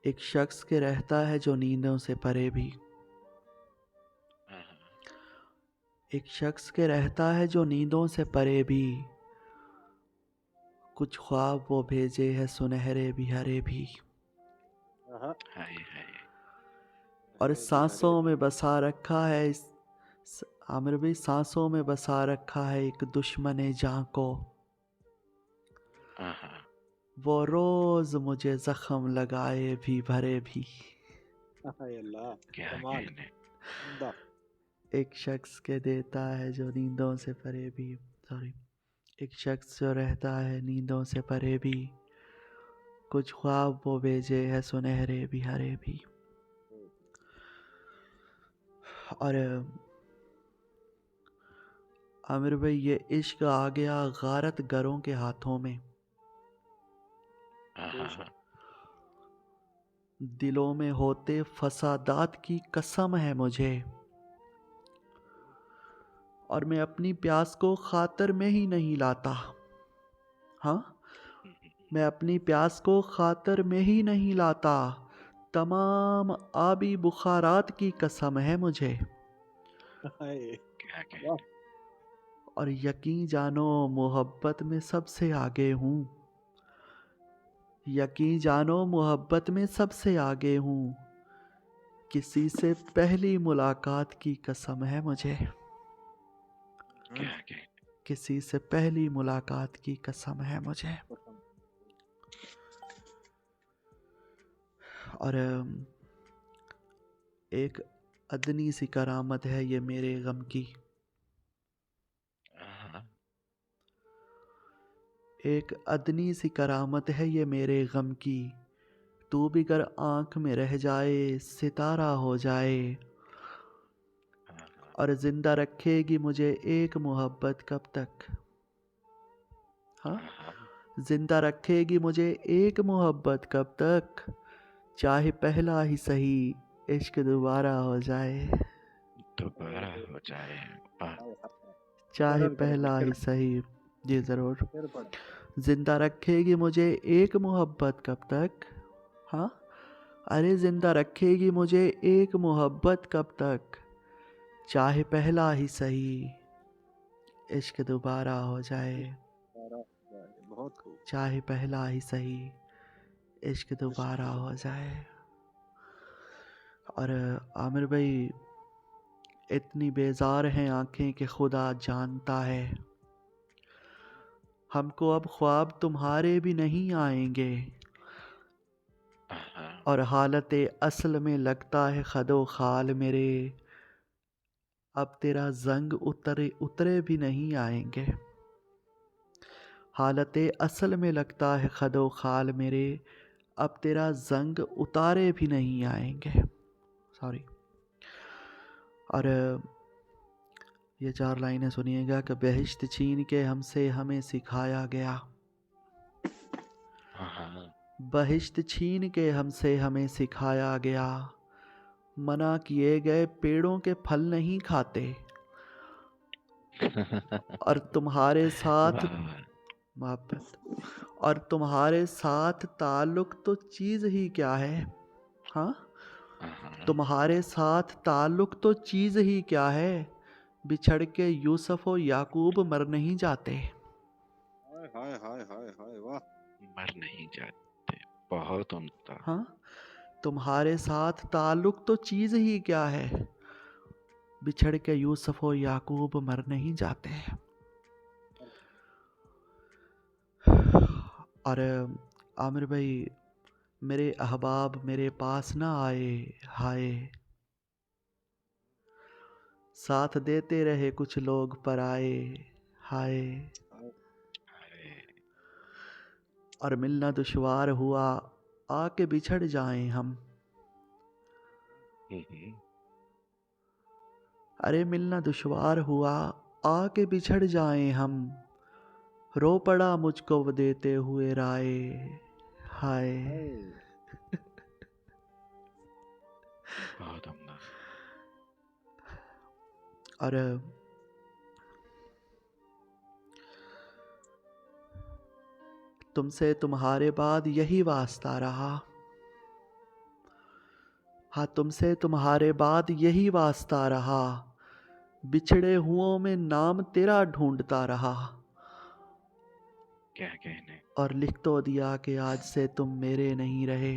एक शख्स के रहता है जो नींदों से परे भी। एक शख्स के रहता है जो नींदों से परे भी। कुछ ख्वाब वो भेजे है सुनहरे भी हरे भी। हाँ, हाय हाय। और हरे भी हरे सांसों भी। में बसा रखा है आमिर भाई, सांसों में बसा रखा है एक दुश्मन जान को। हाँ, वो रोज मुझे जख्म लगाए भी भरे भी। हाय अल्लाह, क्या कमाल, कहने। उम्दा। एक शख्स के देता है जो नींदों से परे भी। सॉरी। एक शख्स जो रहता है नींदों से परे भी। कुछ ख्वाब वो भेजे है सुनहरे भी हरे भी। और आमिर भाई, ये इश्क आ गया गारत गरों के हाथों में। हाँ, दिलों में होते फसादात की कसम है मुझे। और मैं अपनी प्यास को खातर में ही नहीं लाता। हाँ, मैं अपनी प्यास को खातर में ही नहीं लाता। तमाम आबी बुखारात की कसम है मुझे। हाय, क्या वाह, कहने। और यकीन जानो मोहब्बत में सबसे आगे हूँ। यकीन जानो मोहब्बत में सबसे आगे हूँ। किसी से पहली मुलाकात की कसम है मुझे। क्या कहने। किसी से पहली मुलाकात की कसम है मुझे। कसम। और एक अदनी सी करामत है ये मेरे गम की। हाँ, एक अदनी सी करामत है ये मेरे गम की। तू भी गर आंख में रह जाए सितारा हो जाए। हाँ, और जिंदा रखेगी मुझे एक मोहब्बत कब तक। हाँ, हाँ, जिंदा रखेगी मुझे एक मोहब्बत कब तक। चाहे पहला ही सही इश्क दोबारा हो जाए। दोबारा हो जाए। वाह। हाय, हाय। चाहे शेर पढ़ेंगे, पहला शेर, ही सही। जी ज़रूर। शेर पढ़। जिंदा रखेगी मुझे एक मोहब्बत कब तक। हाँ, अरे जिंदा रखेगी मुझे एक मोहब्बत कब तक। चाहे पहला ही सही इश्क दोबारा हो जाए। बहुत खूब। चाहे पहला ही सही इश्क दोबारा हो जाए। और आमिर भाई, इतनी बेजार हैं आंखें कि खुदा जानता है। हमको अब ख्वाब तुम्हारे भी नहीं आएंगे। हाँ, और हालत असल में लगता है खदो खाल मेरे। अब तेरा जंग उतरे उतरे भी नहीं आएंगे। हालत असल में लगता है खदो खाल मेरे। अब तेरा जंग उतारे भी नहीं आएंगे। सॉरी। और ये 4 लाइनें सुनिएगा कि बहिश्त छीन के हमसे हमें सिखाया गया। हाँ, बहिश्त छीन के हमसे हमें सिखाया गया। मना किए गए पेड़ों के फल नहीं खाते। और तुम्हारे साथ वाह। मोहब्बत। और तुम्हारे साथ ताल्लुक तो चीज़ ही क्या है। हाँ, हाँ, तुम्हारे साथ ताल्लुक तो चीज़ ही क्या है। बिछड़ के यूसुफ और याकूब मर नहीं जाते। हाय हाय हाय हाय हाय, वाह। मर नहीं जाते। बहुत उम्दा। हाँ, तुम्हारे साथ ताल्लुक तो चीज़ ही क्या है। बिछड़ के यूसुफ और याकूब मर नहीं जाते। और आमिर भाई, मेरे अहबाब मेरे पास ना आए। हाय, साथ देते रहे कुछ लोग पर आए। हाय, अरे। और मिलना दुश्वार हुआ आके बिछड़ जाएं हम। अरे मिलना दुश्वार हुआ आके बिछड़ जाएं हम। रो पड़ा मुझको वो देते हुए राय। हाय, बहुत उम्दा। और तुमसे तुम्हारे बाद यही वास्ता रहा। हाँ, तुमसे तुम्हारे बाद यही वास्ता रहा, बिछड़े हुओं में नाम तेरा ढूंढता रहा। क्या कहने। और लिख तो दिया कि आज से तुम मेरे नहीं रहे,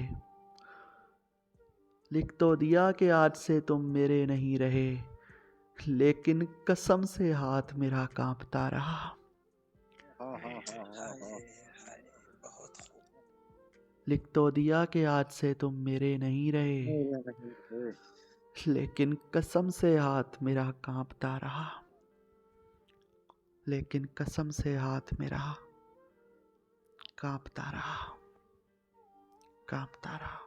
लिख तो दिया कि आज से तुम मेरे नहीं रहे, लेकिन कसम से हाथ मेरा कांपता रहा। हाँ हाँ हाँ हाँ हाय हाँ। हाय, बहुत खूब। लिख तो दिया कि आज से तुम मेरे नहीं रहे, मेरे नहीं थे। लेकिन कसम से हाथ मेरा कांपता रहा, लेकिन कसम से हाथ मेरा कांपता रहा, कांपता रहा।